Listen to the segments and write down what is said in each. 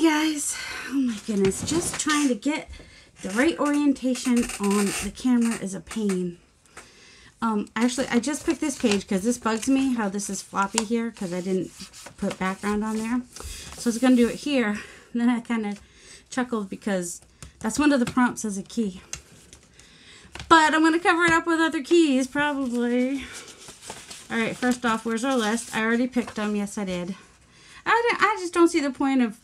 guys. Oh my goodness. Just trying to get the right orientation on the camera is a pain. Actually, I just picked this page because this bugs me how this is floppy here because I didn't put background on there. So I was going to do it here. And then I kind of chuckled because that's one of the prompts as a key. But I'm going to cover it up with other keys, probably. All right, first off, where's our list? I already picked them. Yes, I did. I just don't see the point of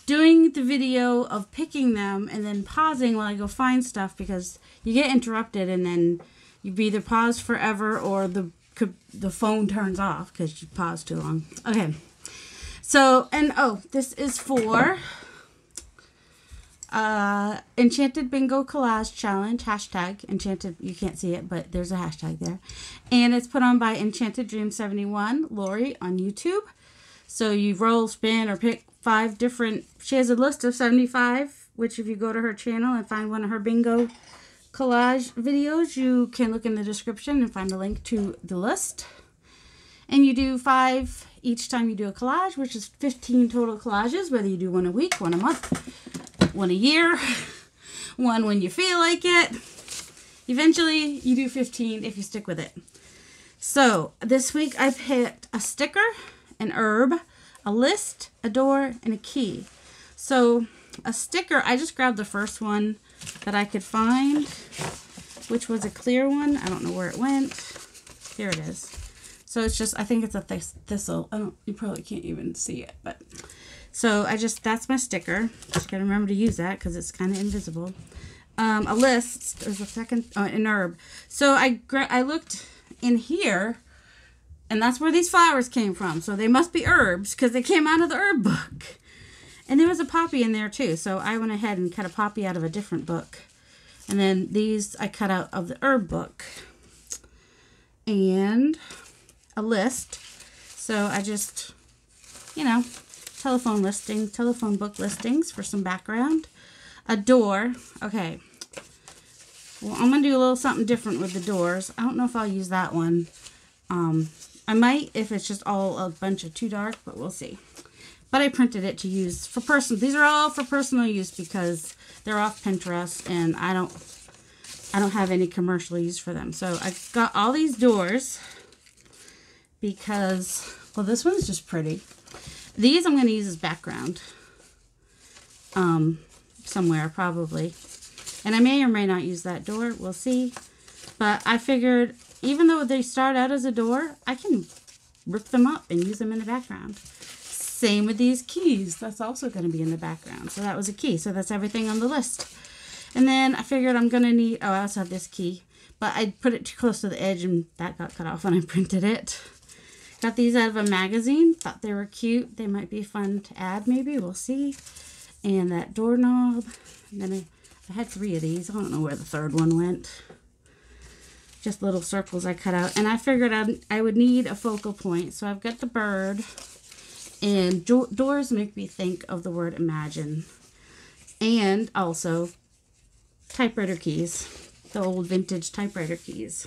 doing the video of picking them and then pausing while I go find stuff because you get interrupted and then you've either paused forever or the phone turns off because you paused too long. Okay. So, and oh, this is for Enchanted Bingo Collage Challenge, hashtag Enchanted, you can't see it, but there's a hashtag there. And it's put on by Enchanted Dream 71, Lori on YouTube. So you roll, spin, or pick 5 different, she has a list of 75, which if you go to her channel and find one of her bingo collage videos, you can look in the description and find a link to the list. And you do 5 each time you do a collage, which is 15 total collages, whether you do one a week, one a month, one a year, one when you feel like it. Eventually, you do 15 if you stick with it. So, this week I picked a sticker, an herb, a list, a door, and a key. So, a sticker, I just grabbed the first one that I could find, which was a clear one. I don't know where it went. Here it is. So it's just, I think it's a thistle. You probably can't even see it, but. So that's my sticker. Just gotta remember to use that because it's kind of invisible. A list, there's a second, an herb. So I looked in here, and that's where these flowers came from. So they must be herbs because they came out of the herb book. And there was a poppy in there too. So I went ahead and cut a poppy out of a different book. And then these I cut out of the herb book. And a list. So I just, telephone book listings for some background. A door. Okay. Well, I'm going to do a little something different with the doors. I don't know if I'll use that one. I might if it's just all a bunch of too dark, but we'll see. But I printed it to use for personal. These are all for personal use because they're off Pinterest and I don't have any commercial use for them. So I got all these doors because, well, this one's just pretty. These I'm going to use as background. Somewhere probably. And I may or may not use that door. We'll see. But I figured even though they start out as a door, I can rip them up and use them in the background. Same with these keys. That's also going to be in the background. So that was a key. So that's everything on the list. And then I figured I'm going to need, I also have this key. But I put it too close to the edge and that got cut off when I printed it. Got these out of a magazine. Thought they were cute. They might be fun to add maybe. We'll see. And that doorknob. And then I had 3 of these. I don't know where the third one went. Just little circles I cut out. And I figured I would need a focal point. So I've got the bird. And doors make me think of the word imagine. And also typewriter keys. The old vintage typewriter keys.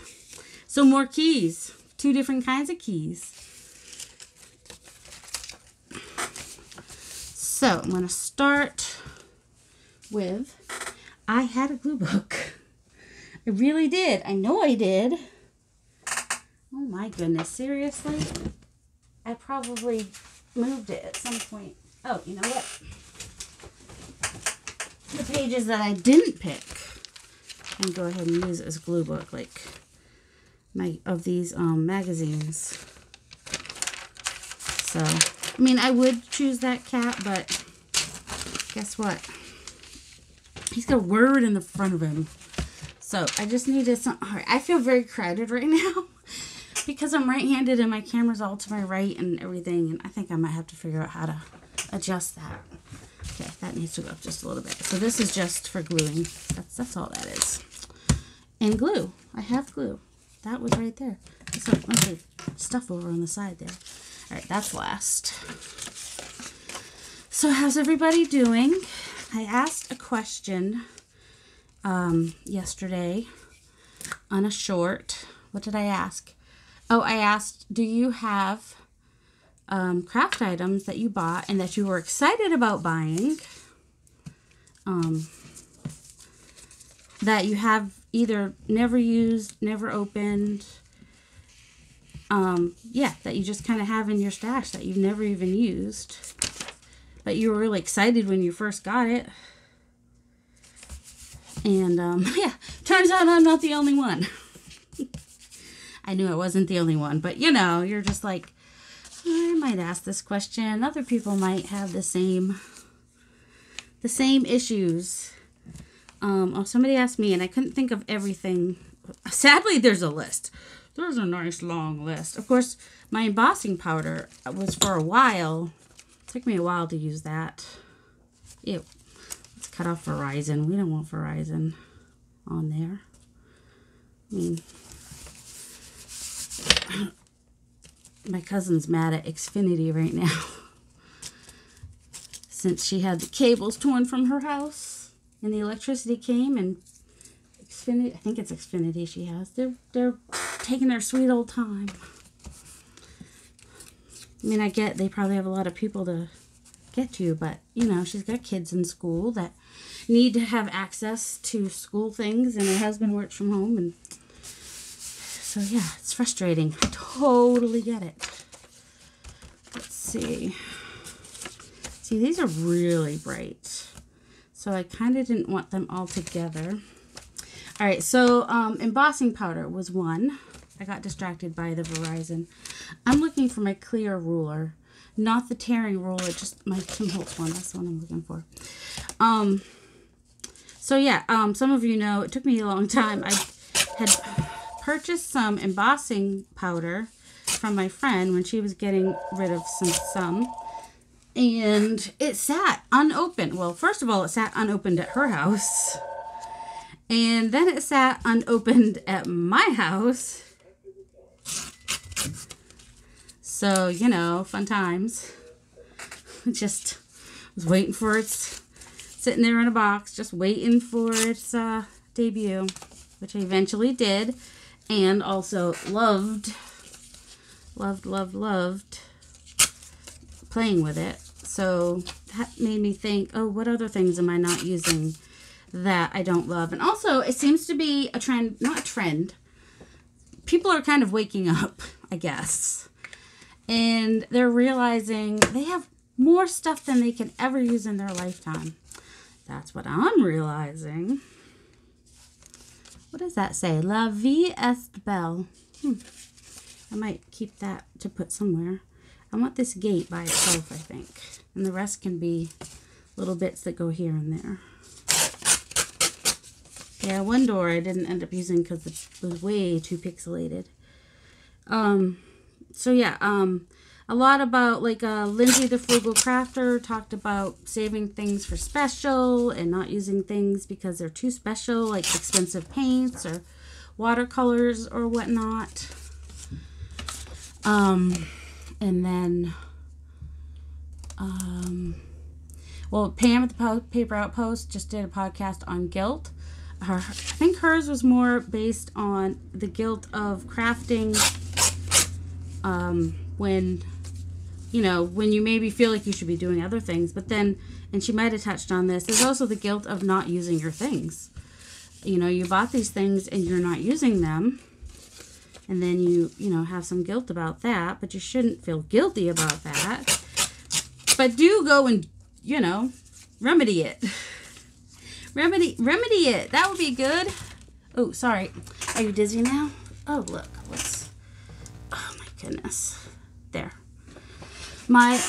So more keys. 2 different kinds of keys. So I'm going to start with, I had a glue book. I really did. I know I did. Oh my goodness. Seriously? I probably moved it at some point. Oh, you know what? The pages that I didn't pick, I can go ahead and use as glue book, like of these magazines. So, I mean, I would choose that cat, but guess what? He's got a word in the front of him. So, I just needed some. All right, I feel very crowded right now because I'm right-handed and my camera's all to my right and everything, and I think I might have to figure out how to adjust that. Okay, that needs to go up just a little bit. So, this is just for gluing. That's all that is. And glue. I have glue. That was right there. There's a bunch of stuff over on the side there. All right, that's last. So how's everybody doing? I asked a question yesterday on a short. What did I ask? Oh, I asked, do you have craft items that you bought and that you were excited about buying, that you have either never used, never opened, that you just kind of have in your stash that you've never even used, but you were really excited when you first got it. And, turns out I'm not the only one. I knew I wasn't the only one, but you're just like, I might ask this question. Other people might have the same issues. Somebody asked me and I couldn't think of everything. Sadly, there's a list. There's a nice long list. Of course, my embossing powder was for a while. It took me a while to use that. Ew. Let's cut off Verizon. We don't want Verizon on there. I mean, my cousin's mad at Xfinity right now. Since she had the cables torn from her house and the electricity came, and Xfinity, I think it's Xfinity she has. They're taking their sweet old time. I mean, I get they probably have a lot of people to get to, but she's got kids in school that need to have access to school things, and her husband works from home, and so yeah, it's frustrating. I totally get it. Let's see. See, these are really bright, so I kind of didn't want them all together. All right, so embossing powder was one. I got distracted by the Verizon. I'm looking for my clear ruler, not the tearing ruler, just my Tim Holtz one. That's the one I'm looking for. So yeah, some of you know it took me a long time. I had purchased some embossing powder from my friend when she was getting rid of some, and it sat unopened. Well, first of all, it sat unopened at her house, and then it sat unopened at my house. So, fun times. Just was waiting for its, sitting there in a box, just waiting for its debut, which I eventually did, and also loved playing with it. So that made me think, oh, what other things am I not using that I don't love? And also, it seems to be a trend, not a trend. People are kind of waking up, I guess. And they're realizing they have more stuff than they can ever use in their lifetime. That's what I'm realizing. What does that say? La vie est belle. I might keep that to put somewhere. I want this gate by itself, I think. And the rest can be little bits that go here and there. Yeah, one door I didn't end up using because it was way too pixelated. So yeah, a lot about, like, Lindsay the Frugal Crafter talked about saving things for special and not using things because they're too special, like expensive paints or watercolors or whatnot. And then, well, Pam at the Paper Outpost just did a podcast on guilt. I think hers was more based on the guilt of crafting, when you maybe feel like you should be doing other things, but then, and she might have touched on this, there's also the guilt of not using your things. You bought these things and you're not using them, and then you have some guilt about that, but you shouldn't feel guilty about that. But do go and, remedy it. Remedy it. That would be good. Oh, sorry. Are you dizzy now? Oh, look. Oh, my goodness. There. My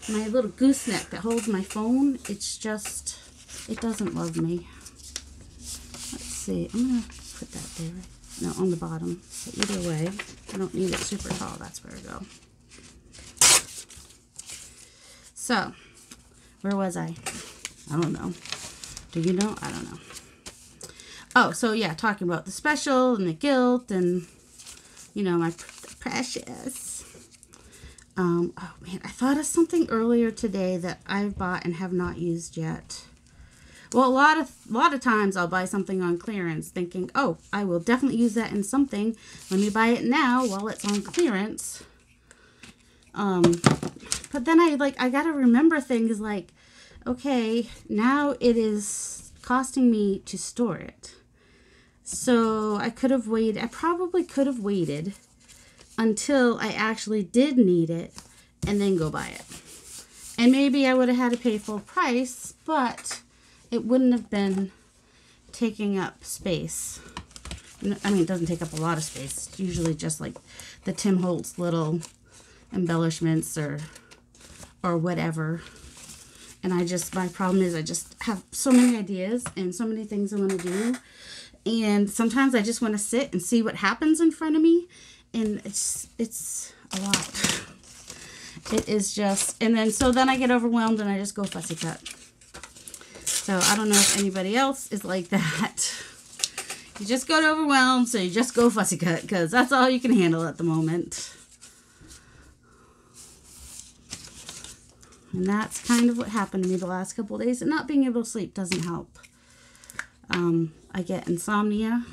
little gooseneck that holds my phone, it doesn't love me. Let's see. I'm going to put that there. No, on the bottom. So either way, I don't need it super tall. That's where I go. So, where was I? I don't know. Do you know? I don't know. Oh, so yeah, talking about the special and the guilt and, my precious. Oh man, I thought of something earlier today that I've bought and have not used yet. Well, a lot of times I'll buy something on clearance thinking, oh, I will definitely use that in something. Let me buy it now while it's on clearance. But then I got to remember things like, okay, now it is costing me to store it. So I could have waited. I probably could have waited until I actually did need it and then go buy it. And maybe I would have had to pay full price, but it wouldn't have been taking up space. I mean, it doesn't take up a lot of space. It's usually just like the Tim Holtz little embellishments or whatever. And my problem is I just have so many ideas and so many things I want to do. And sometimes I just want to sit and see what happens in front of me. And it's a lot. It is just, and then I get overwhelmed and I just go fussy cut. So I don't know if anybody else is like that. You just got overwhelmed, so you just go fussy cut because that's all you can handle at the moment. And that's kind of what happened to me the last couple of days. And not being able to sleep doesn't help. I get insomnia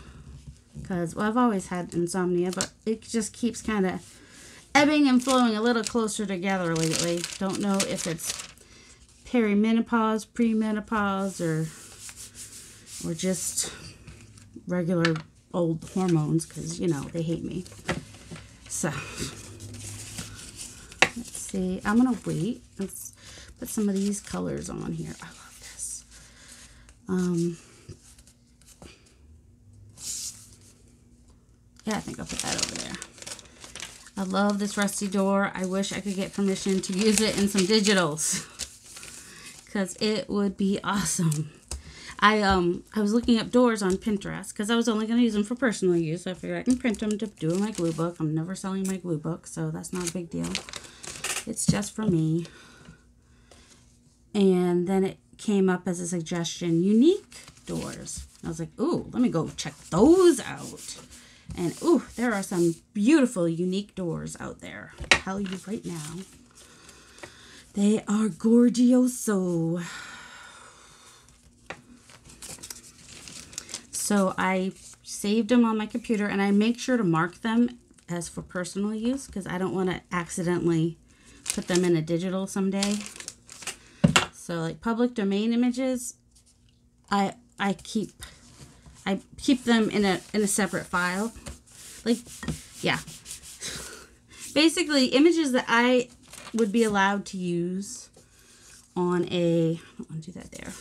because, well, I've always had insomnia, but it just keeps kind of ebbing and flowing a little closer together lately. Don't know if it's perimenopause, premenopause, or just regular old hormones because, you know, they hate me. So, let's see. I'm going to wait. Let's put some of these colors on here. I love this. Yeah, I think I'll put that over there. I love this rusty door. I wish I could get permission to use it in some digitals because it would be awesome. I was looking up doors on Pinterest because I was only going to use them for personal use. So I figured I can print them to do in my glue book. I'm never selling my glue book, so that's not a big deal. It's just for me. And then it came up as a suggestion, unique doors. I was like, ooh, let me go check those out. And, ooh, there are some beautiful, unique doors out there. I'll tell you right now. They are gorgioso. So I saved them on my computer, and I make sure to mark them as for personal use because I don't want to accidentally put them in a digital someday. So, like public domain images, I keep them in a separate file. Like, yeah. Basically, images that I would be allowed to use on I don't want to do that there.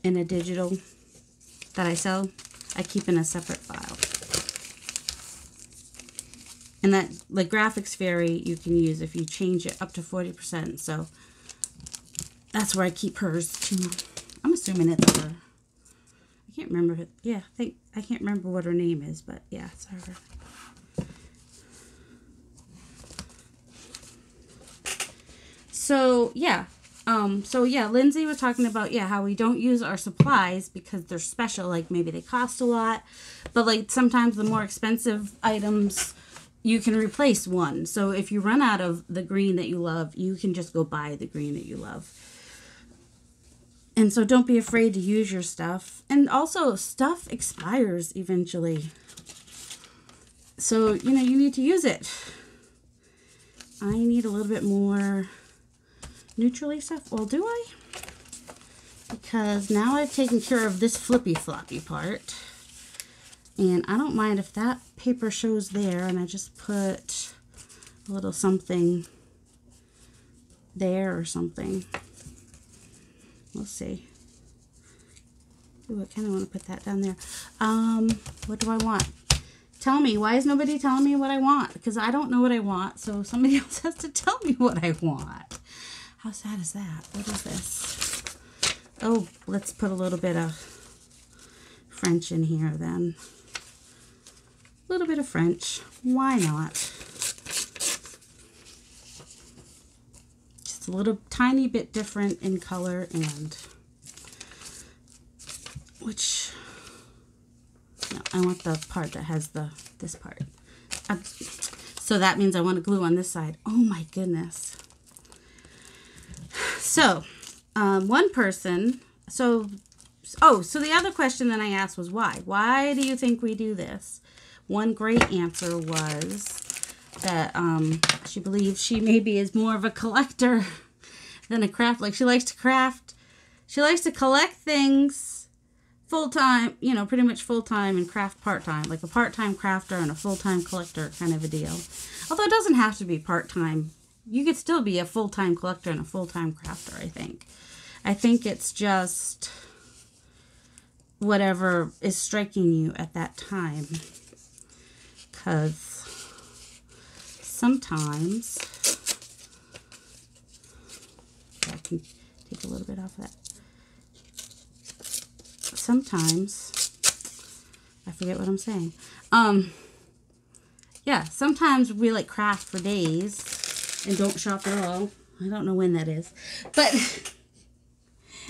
In a digital that I sell, I keep in a separate file. And that, like graphics vary, you can use if you change it up to 40%. So that's where I keep hers too. I'm assuming it's her. I can't remember it. Yeah, I can't remember what her name is, but yeah, it's her. So yeah. Lindsay was talking about, how we don't use our supplies because they're special. Like maybe they cost a lot, but like sometimes the more expensive items, you can replace one. So if you run out of the green that you love, you can just go buy the green that you love. And so don't be afraid to use your stuff. And also, stuff expires eventually. So, you need to use it. I need a little bit more neutrally stuff. Well, do I? Because now I've taken care of this flippy floppy part. And I don't mind if that paper shows there and I just put a little something there or something. We'll see. Ooh, I kind of want to put that down there. What do I want? Tell me. Why is nobody telling me what I want? Because I don't know what I want, so somebody else has to tell me what I want. How sad is that? What is this? Oh, let's put a little bit of French in here then. A little bit of French. Why not? Just a little tiny bit different in color and which, no, I want the part that has this part. So that means I want to glue on this side. Oh my goodness. So, one person, so the other question that I asked was why? Why do you think we do this? One great answer was, that she believes she maybe is more of a collector than a craft. Like, she likes to craft. She likes to collect things full-time, you know, pretty much full-time, and craft part-time. Like a part-time crafter and a full-time collector kind of a deal. Although it doesn't have to be part-time. You could still be a full-time collector and a full-time crafter, I think. I think it's just whatever is striking you at that time. Because sometimes, I can take a little bit off of that. Sometimes, I forget what I'm saying. Yeah, sometimes we like craft for days and don't shop at all. I don't know when that is. But,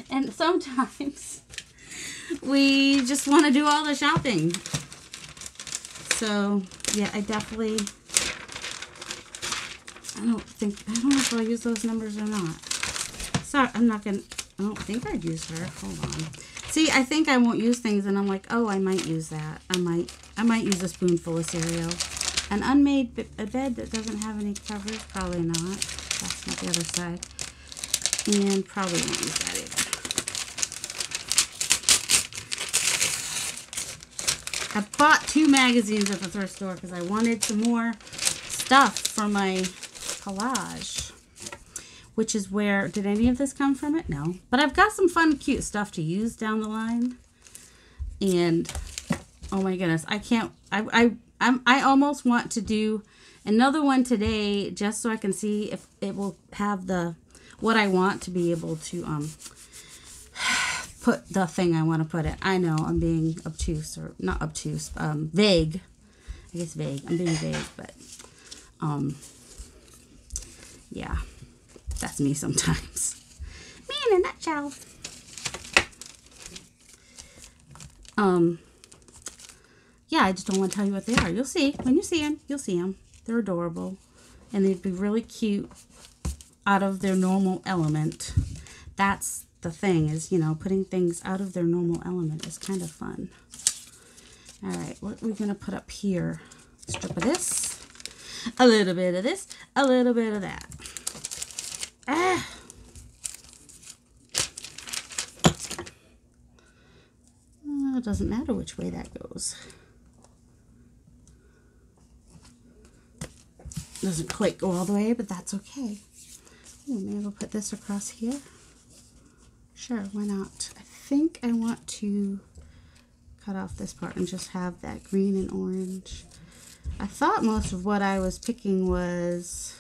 and sometimes we just want to do all the shopping. So, yeah, I don't know if I'll use those numbers or not. Sorry, I don't think I'd use her. Hold on. See, I think I won't use things, and I'm like, oh, I might use that. I might use a spoonful of cereal. An unmade bed that doesn't have any covers, probably not. That's not the other side. And probably won't use that either. I bought 2 magazines at the thrift store because I wanted some more stuff for my collage. Which is where, did any of this come from it? No. But I've got some fun, cute stuff to use down the line. And, oh my goodness, I almost want to do another one today just so I can see if it will have what I want to be able to put the thing I want to put it. I know I'm being obtuse, or not obtuse, vague. I guess vague. I'm being vague, but yeah. That's me sometimes. Me in a nutshell. Yeah, I just don't want to tell you what they are. You'll see. When you see them, you'll see them. They're adorable. And they'd be really cute out of their normal element. That's the thing, is, you know, putting things out of their normal element is kind of fun. All right, what are we going to put up here? A strip of this. A little bit of this. A little bit of that. It doesn't matter which way that goes. Doesn't quite go all the way, but that's okay. Ooh, maybe we'll put this across here. Sure, why not? I think I want to cut off this part and just have that green and orange. I thought most of what I was picking was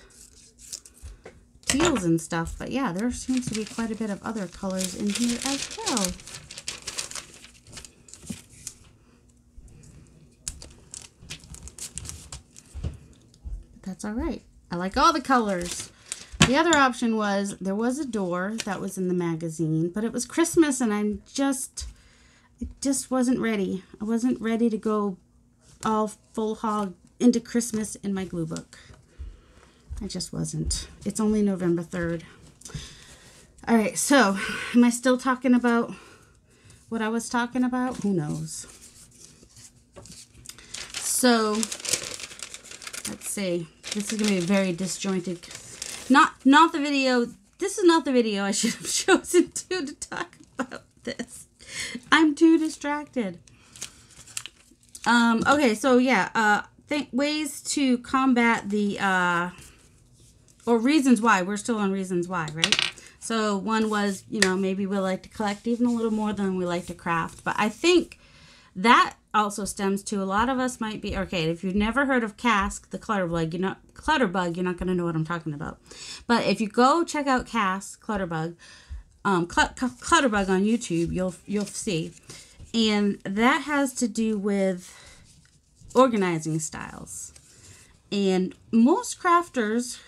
teals and stuff, but yeah, there seems to be quite a bit of other colors in here as well. But that's all right. I like all the colors. The other option was, there was a door that was in the magazine, but it was Christmas and it just wasn't ready. I wasn't ready to go all full hog into Christmas in my glue book. I just wasn't. It's only November 3rd. All right, so am I still talking about what I was talking about? Who knows? So let's see. This is going to be very disjointed. Not the video. This is not the video I should have chosen to talk about this. I'm too distracted. Okay, so yeah, ways to combat the or reasons why. We're still on reasons why, right? So one was, you know, maybe we like to collect even a little more than we like to craft. But I think that also stems to, a lot of us might be, okay, if you've never heard of Cask, the Clutterbug, you're not going to know what I'm talking about. But if you go check out Cask, Clutterbug, Clutterbug on YouTube, you'll see. And that has to do with organizing styles. And most crafters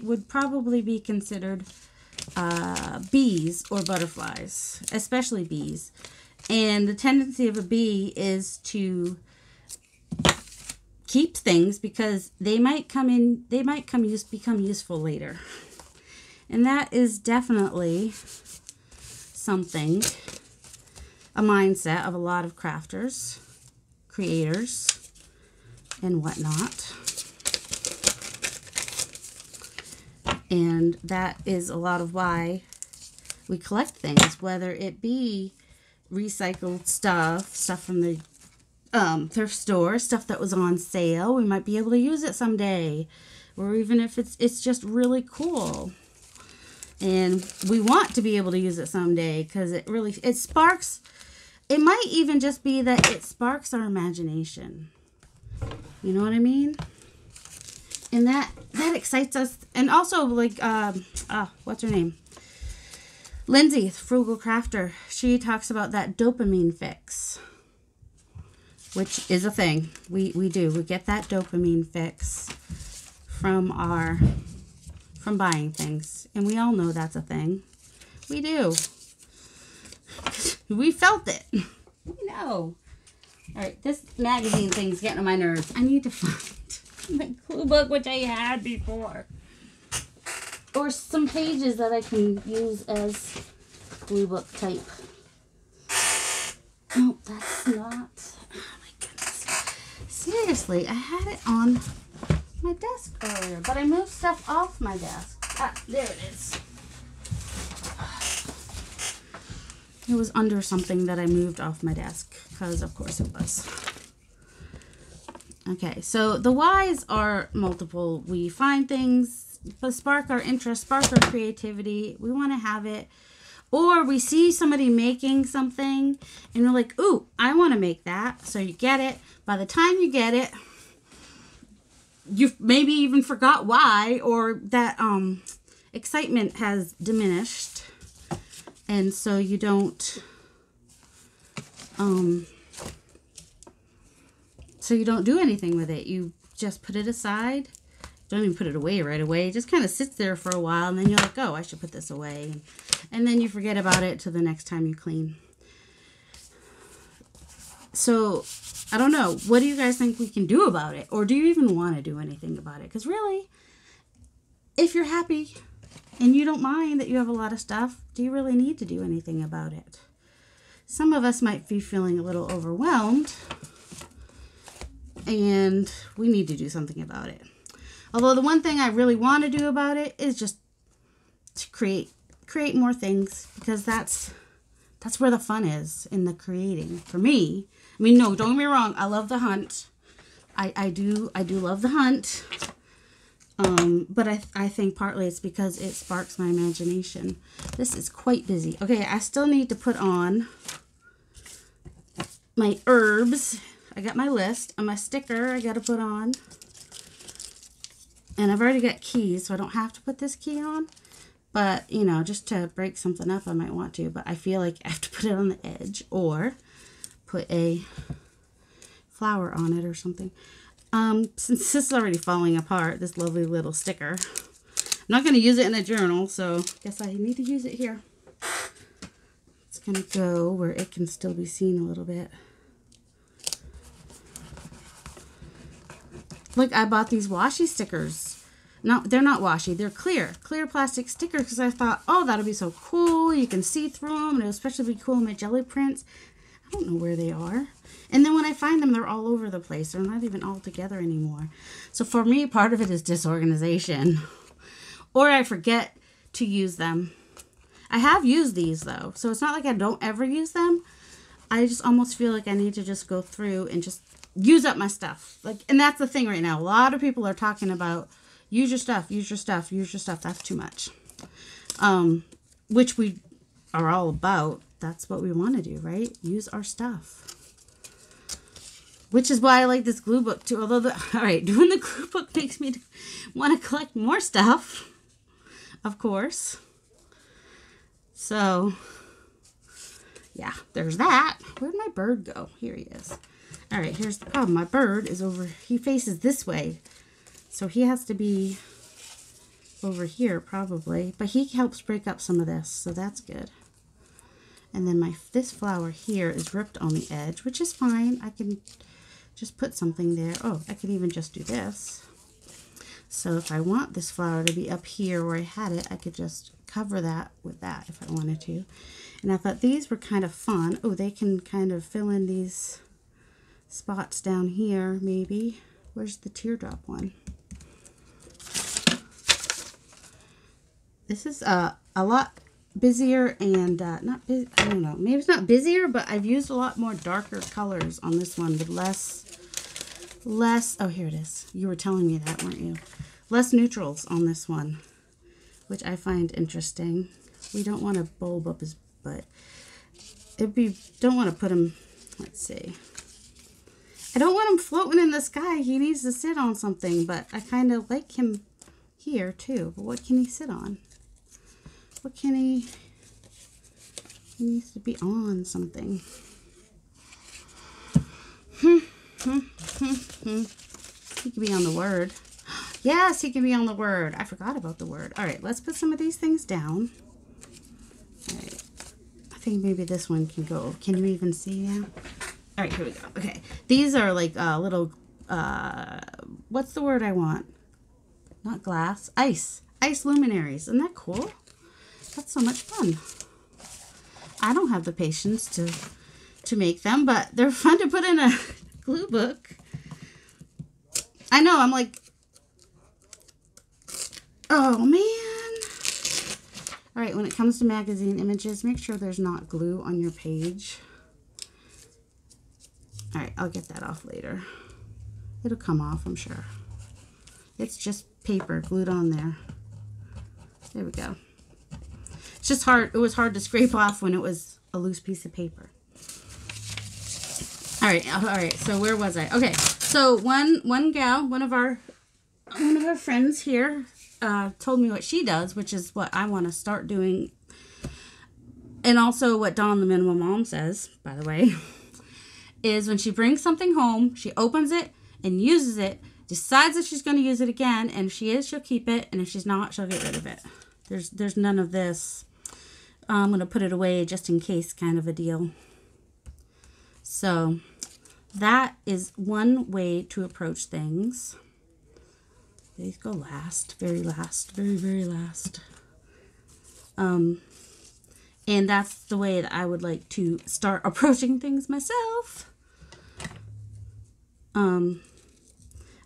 would probably be considered bees or butterflies, especially bees. And the tendency of a bee is to keep things because they might become useful later. And that is definitely something, a mindset of a lot of crafters, creators, and whatnot. And that is a lot of why we collect things, whether it be recycled stuff from the thrift store, stuff that was on sale. We might be able to use it someday, or even if it's just really cool. And we want to be able to use it someday because it sparks. It might even just be that it sparks our imagination. You know what I mean? And that excites us. And also, like, what's her name? Lindsay, Frugal Crafter. She talks about that dopamine fix, which is a thing. We do. We get that dopamine fix from buying things. And we all know that's a thing. We do. We felt it. We know. All right, this magazine thing's getting on my nerves. I need to find the clue book, which I had before. Or some pages that I can use as glue book type. No, that's not. Oh my goodness. Seriously, I had it on my desk earlier, but I moved stuff off my desk. Ah, there it is. It was under something that I moved off my desk, because of course it was. Okay, so the whys are multiple. We find things, but spark our interest, spark our creativity. We want to have it. Or we see somebody making something, and we're like, ooh, I want to make that. So you get it. By the time you get it, you maybe even forgot why, or that excitement has diminished. And so you don't, do anything with it. You just put it aside. Don't even put it away right away. It just kind of sits there for a while, and then you're like, oh, I should put this away. And then you forget about it till the next time you clean. So, I don't know. What do you guys think we can do about it? Or do you even want to do anything about it? Because really, if you're happy and you don't mind that you have a lot of stuff, do you really need to do anything about it? Some of us might be feeling a little overwhelmed, and we need to do something about it. Although the one thing I really want to do about it is just to create more things, because that's where the fun is, in the creating. For me, I mean, no, don't get me wrong, I love the hunt. I do love the hunt. But I think partly it's because it sparks my imagination. This is quite busy. Okay, I still need to put on my herbs. I got my list and my sticker I got to put on. And I've already got keys, so I don't have to put this key on. But, you know, just to break something up, I might want to. But I feel like I have to put it on the edge or put a flower on it or something. Since this is already falling apart, this lovely little sticker, I'm not going to use it in a journal, so I guess I need to use it here. It's going to go where it can still be seen a little bit. Look, I bought these washi stickers. No, they're not washi. They're clear plastic stickers, because I thought, oh, that'll be so cool. You can see through them, and it'll especially be cool in my jelly prints. I don't know where they are. And then when I find them, they're all over the place. They're not even all together anymore. So for me, part of it is disorganization. Or I forget to use them. I have used these, though. So it's not like I don't ever use them. I just almost feel like I need to just go through and just use up my stuff. And that's the thing right now. A lot of people are talking about use your stuff, use your stuff, use your stuff. That's too much. Which we are all about. That's what we want to do, right? Use our stuff. Which is why I like this glue book too. Although, alright, doing the glue book makes me want to collect more stuff. Of course. So, yeah, there's that. Where'd my bird go? Here he is. Alright, here's the problem. My bird is over, he faces this way. So he has to be over here probably. But he helps break up some of this, so that's good. And then this flower here is ripped on the edge, which is fine. I can just put something there. Oh, I can even just do this. So if I want this flower to be up here where I had it, I could just cover that with that if I wanted to. And I thought these were kind of fun. Oh, they can kind of fill in these spots down here, maybe. Where's the teardrop one? This is a lot busier and not busy. I don't know. Maybe it's not busier, but I've used a lot more darker colors on this one with less. Oh, here it is. You were telling me that, weren't you? Less neutrals on this one, which I find interesting. We don't want to bulb up his butt. Don't want to put him, let's see. I don't want him floating in the sky. He needs to sit on something, but I kind of like him here too. But what can he sit on? What can he needs to be on something. He can be on the Word. Yes, he can be on the Word. I forgot about the Word. All right, let's put some of these things down. All right. I think maybe this one can go. Can you even see now? All right, here we go. Okay. These are like little, what's the word I want? Not glass. Ice. Ice luminaries. Isn't that cool? That's so much fun. I don't have the patience to make them, but they're fun to put in a glue book. I know, I'm like, oh man. All right, when it comes to magazine images, make sure there's not glue on your page. All right, I'll get that off later. It'll come off, I'm sure. It's just paper glued on there. There we go. It's just hard. It was hard to scrape off when it was a loose piece of paper. All right. So where was I? Okay. So one gal, one of our friends here, told me what she does, which is what I want to start doing, and also what Dawn the Minimum Mom says, by the way, is when she brings something home, she opens it and uses it, decides that she's going to use it again, and if she is, she'll keep it, and if she's not, she'll get rid of it. There's none of this, I'm going to put it away just in case kind of a deal. So that is one way to approach things. These go last, very last, very, very last. And that's the way that I would like to start approaching things myself. I don't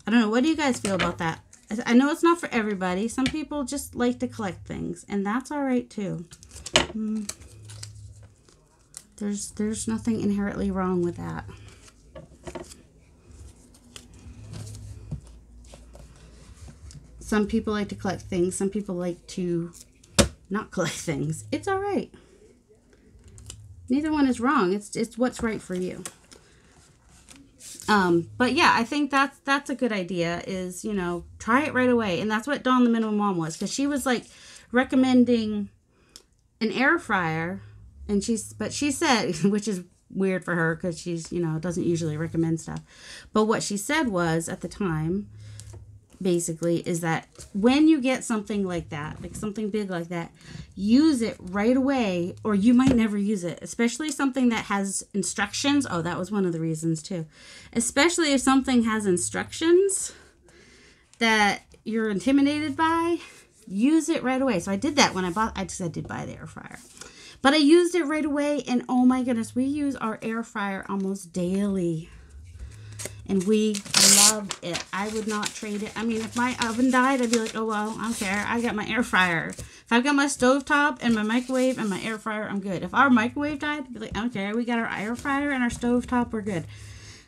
know. What do you guys feel about that? I know it's not for everybody. Some people just like to collect things, and that's all right too. There's nothing inherently wrong with that. Some people like to collect things. Some people like to not collect things. It's all right. Neither one is wrong. It's what's right for you. But yeah, I think that's a good idea, is, you know, try it right away. And that's what Dawn the Minimum Mom was, because she was like recommending an air fryer, and she said, which is weird for her because she's, you know, doesn't usually recommend stuff. But what she said was, at the time, basically, is that when you get something like that, like something big like that, use it right away, or you might never use it, especially something that has instructions. Oh, that was one of the reasons too. Especially if something has instructions that you're intimidated by, use it right away. So I did that when I did buy the air fryer. But I used it right away, and oh my goodness, we use our air fryer almost daily. And we love it. I would not trade it. I mean, if my oven died, I'd be like, oh, well, I don't care. I got my air fryer. If I've got my stovetop and my microwave and my air fryer, I'm good. If our microwave died, I'd be like, I don't care. We got our air fryer and our stovetop. We're good.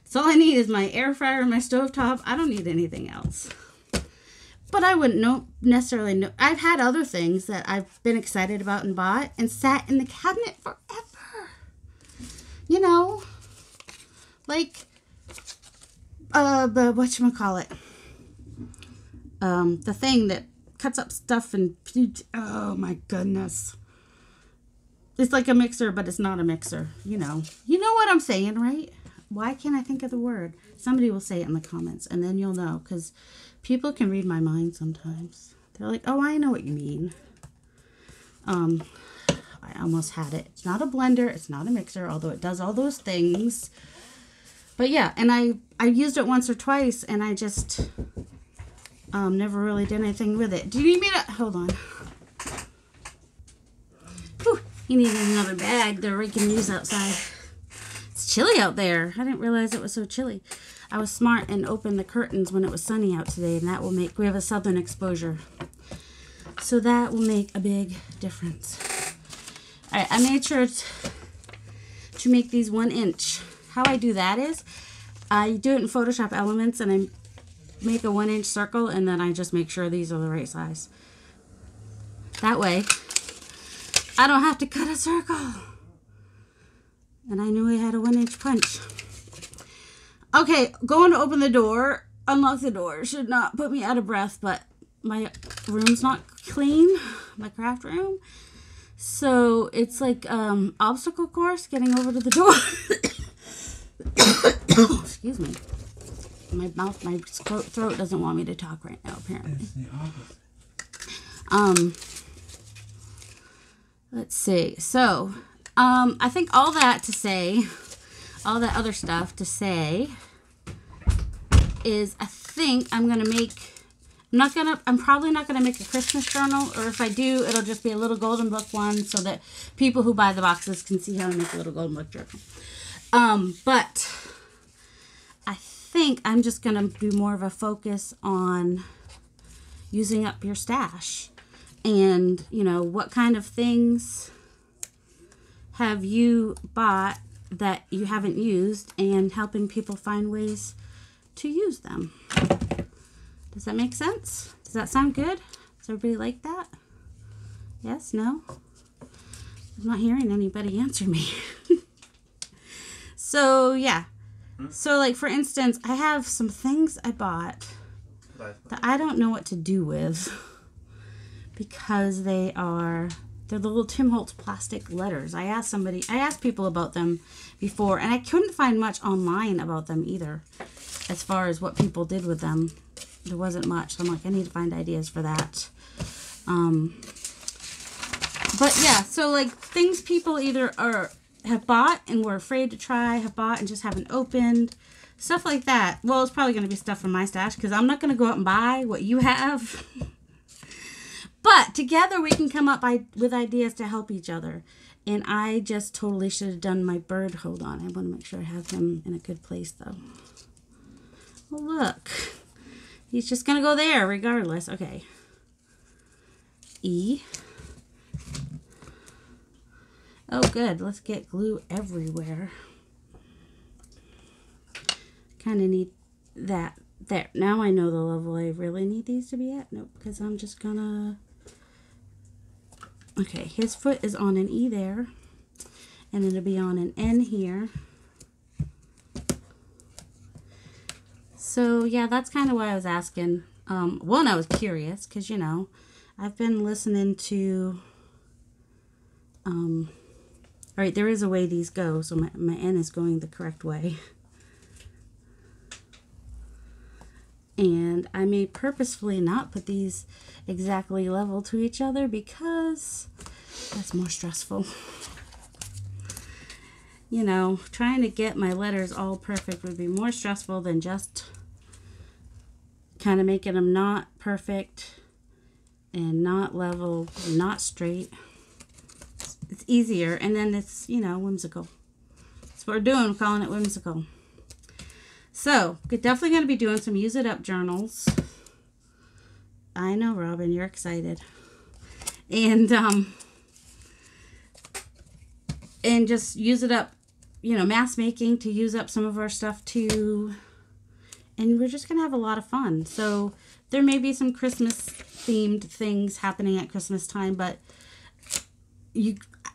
So all I need is my air fryer and my stovetop. I don't need anything else. But I wouldn't necessarily know. I've had other things that I've been excited about and bought and sat in the cabinet forever. You know, like the whatchamacallit, the thing that cuts up stuff and, oh my goodness. It's like a mixer, but it's not a mixer. You know what I'm saying, right? Why can't I think of the word? Somebody will say it in the comments, and then you'll know, because people can read my mind sometimes. They're like, oh, I know what you mean. I almost had it. It's not a blender. It's not a mixer, although it does all those things. But yeah, and I used it once or twice, and I just never really did anything with it. Do you need me to... Hold on. Whew, he needed another bag that we can use outside. It's chilly out there. I didn't realize it was so chilly. I was smart and opened the curtains when it was sunny out today, and that will make... We have a southern exposure. So that will make a big difference. All right, I made sure to make these 1 inch. How I do that is I do it in Photoshop Elements and I make a 1 inch circle and then I just make sure these are the right size. That way I don't have to cut a circle. And I knew I had a 1 inch punch. Okay, going to open the door, unlock the door. Should not put me out of breath, but my room's not clean, my craft room. So it's like obstacle course getting over to the door. Excuse me. My throat doesn't want me to talk right now, apparently. It's the opposite. Let's see. So, I think all that to say, all that other stuff to say is I think I'm probably not gonna make a Christmas journal, or if I do, it'll just be a little golden book one so that people who buy the boxes can see how to make a little golden book journal. But I think I'm just gonna do more of a focus on using up your stash. And, you know, what kind of things have you bought that you haven't used, and helping people find ways to use them. Does that make sense? Does that sound good? Does everybody like that? Yes? No? I'm not hearing anybody answer me. So, yeah. So, like, for instance, I have some things I bought that I don't know what to do with. Because they're the little Tim Holtz plastic letters. I asked people about them before, and I couldn't find much online about them either, as far as what people did with them. There wasn't much, so I'm like, I need to find ideas for that. But yeah, so like things people either have bought and were afraid to try, have bought and just haven't opened, stuff like that. Well, it's probably going to be stuff from my stash, because I'm not going to go out and buy what you have. But together we can come up with ideas to help each other. And I just totally should have done my bird. Hold on. I want to make sure I have him in a good place, though. Well, look. He's just going to go there regardless. Okay. E. Oh, good. Let's get glue everywhere. Kind of need that. There. Now I know the level I really need these to be at. Nope, because I'm just going to... Okay, his foot is on an E there, and it'll be on an N here. So, yeah, that's kind of why I was asking. One, I was curious, because, you know, I've been listening to, all right, there is a way these go, so my N is going the correct way. And I may purposefully not put these exactly level to each other because that's more stressful. You know, trying to get my letters all perfect would be more stressful than just kind of making them not perfect and not level, not straight. It's easier, and then it's, you know, whimsical. That's what we're doing, we're calling it whimsical. So, we're definitely going to be doing some Use It Up journals. I know, Robin, you're excited. And just use it up, you know, mass making to use up some of our stuff too. And we're just going to have a lot of fun. So, there may be some Christmas-themed things happening at Christmas time, but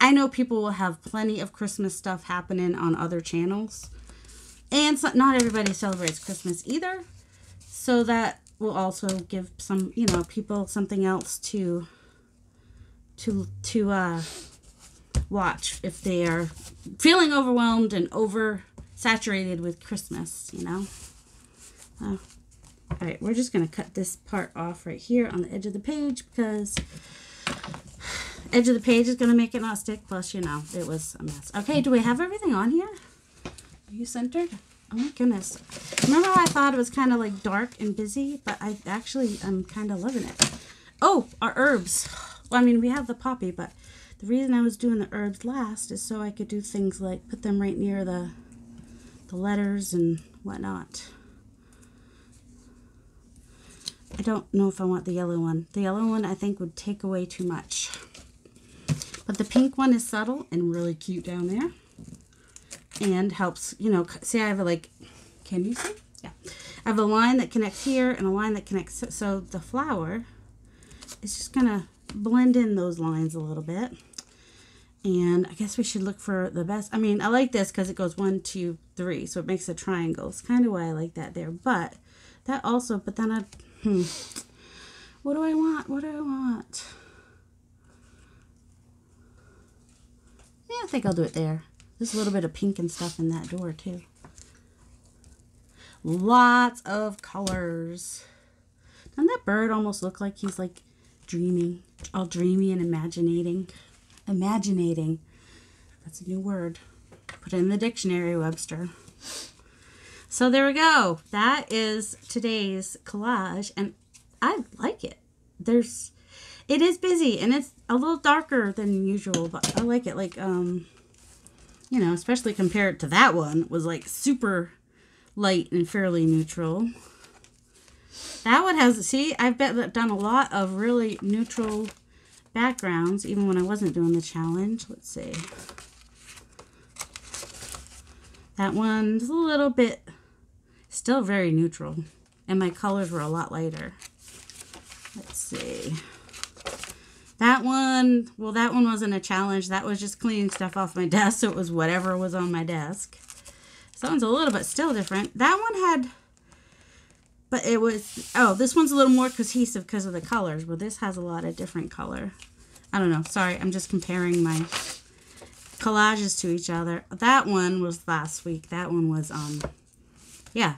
I know people will have plenty of Christmas stuff happening on other channels. And so, not everybody celebrates Christmas either. So that will also give some, you know, people something else to watch if they are feeling overwhelmed and oversaturated with Christmas, you know. All right, we're just going to cut this part off right here on the edge of the page because edge of the page is going to make it not stick. Plus, you know, it was a mess. Okay, do we have everything on here? Are you centered? Oh my goodness. Remember how I thought it was kind of like dark and busy? But I'm kind of loving it. Oh, our herbs. Well, I mean, we have the poppy, but the reason I was doing the herbs last is so I could do things like put them right near the letters and whatnot. I don't know if I want the yellow one. The yellow one I think would take away too much. But the pink one is subtle and really cute down there. And helps, you know, see I have a like, can you see? Yeah. I have a line that connects here and a line that connects, so the flower is just gonna blend in those lines a little bit. And I guess we should look for the best. I mean, I like this because it goes 1, 2, 3, so it makes a triangle. It's kind of why I like that there. But that also, but then what do I want? What do I want? Yeah, I think I'll do it there. There's a little bit of pink and stuff in that door too. Lots of colors. Doesn't that bird almost look like he's like dreaming, all dreamy and imaginating? Imaginating. That's a new word. Put it in the dictionary, Webster. So there we go. That is today's collage, and I like it. It is busy, and it's a little darker than usual, but I like it. Like, you know, especially compared to that one, it was like super light and fairly neutral. That one has, see, I've done a lot of really neutral backgrounds, even when I wasn't doing the challenge. Let's see. That one's a little bit, still very neutral, and my colors were a lot lighter. Let's see. That one, well, that one wasn't a challenge. That was just cleaning stuff off my desk, so it was whatever was on my desk. So that one's a little bit still different. That one had, but it was, oh, this one's a little more cohesive because of the colors. Well, this has a lot of different color. I don't know. Sorry, I'm just comparing my collages to each other. That one was last week. That one was, yeah,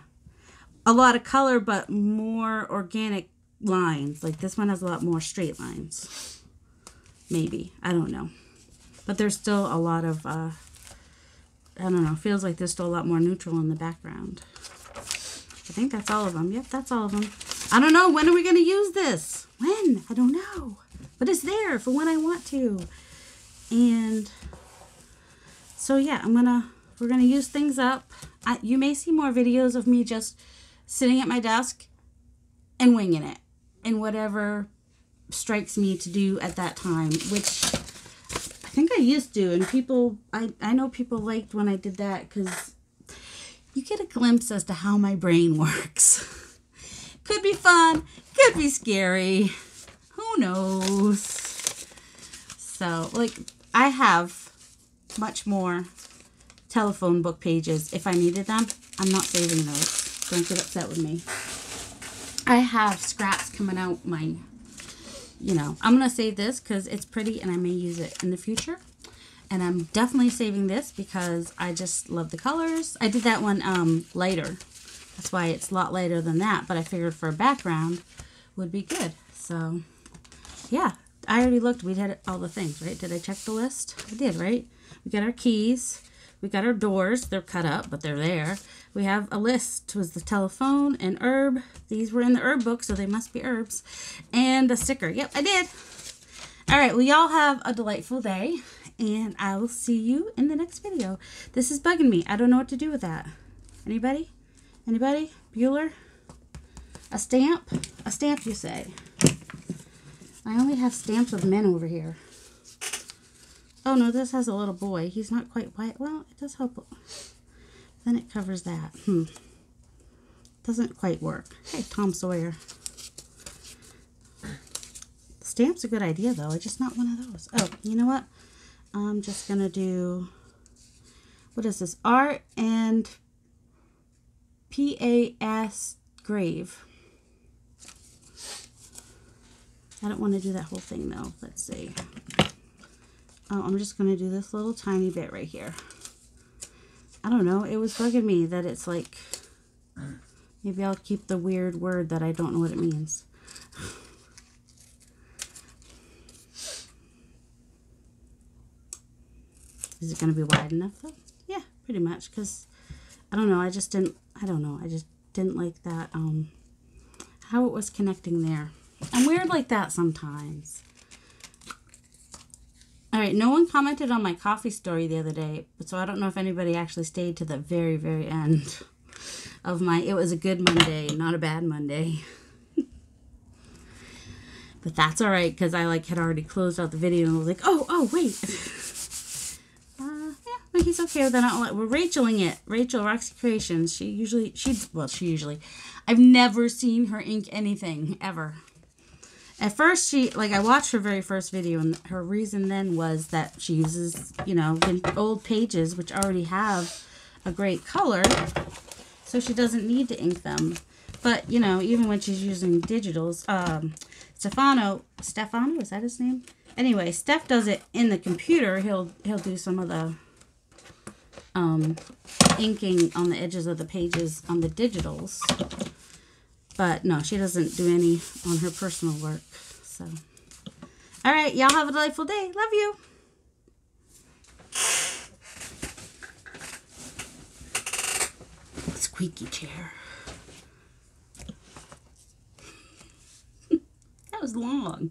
a lot of color, but more organic lines. Like this one has a lot more straight lines. Maybe. I don't know. But there's still a lot of, I don't know, feels like there's still a lot more neutral in the background. I think that's all of them. Yep, that's all of them. I don't know. When are we going to use this? When? I don't know. But it's there for when I want to. And so, yeah, we're going to use things up. You may see more videos of me just sitting at my desk and winging it. And whatever strikes me to do at that time, which I think I used to, and people, I know people liked when I did that because you get a glimpse as to how my brain works. Could be fun, could be scary, who knows. So, like, I have much more telephone book pages if I needed them. I'm not saving those. Don't get upset with me. I have scraps coming out mine. You know, I'm going to save this because it's pretty and I may use it in the future. And I'm definitely saving this because I just love the colors. I did that one lighter. That's why it's a lot lighter than that. But I figured for a background would be good. So, yeah. I already looked. We did all the things, right? Did I check the list? I did, right? We got our keys. We got our doors. They're cut up, but they're there. We have a list. It was the telephone and herb. These were in the herb book, so they must be herbs. And the sticker. Yep, I did. All right, well, y'all have a delightful day, and I will see you in the next video. This is bugging me. I don't know what to do with that. Anybody? Anybody? Bueller? A stamp? A stamp, you say? I only have stamps of men over here. Oh, no, this has a little boy. He's not quite white. Well, it does help. Then it covers that. Doesn't quite work. Hey, Tom Sawyer. Stamp's a good idea, though. It's just not one of those. Oh, you know what? I'm just going to do... What is this? Art and P.A.S. Grave. I don't want to do that whole thing, though. Let's see. Oh, I'm just going to do this little tiny bit right here. I don't know. It was bugging me that it's like... Maybe I'll keep the weird word that I don't know what it means. Is it going to be wide enough, though? Yeah, pretty much. Because, I don't know. I just didn't like that, how it was connecting there. I'm weird like that sometimes. Alright, no one commented on my coffee story the other day, so I don't know if anybody actually stayed to the very, very end of my, it was a good Monday, not a bad Monday. But that's all right because I like had already closed out the video and I was like, oh wait. Yeah, but he's okay with that. We're Racheling it. Rachel Roxy Creations. She usually. I've never seen her ink anything ever. At first, I watched her very first video, and her reason then was that she uses, old pages, which already have a great color, so she doesn't need to ink them. But, even when she's using digitals, Stefano, is that his name? Anyway, Steph does it in the computer. He'll do some of the inking on the edges of the pages on the digitals. But no, she doesn't do any on her personal work. So, all right, y'all have a delightful day. Love you. Squeaky chair. That was long.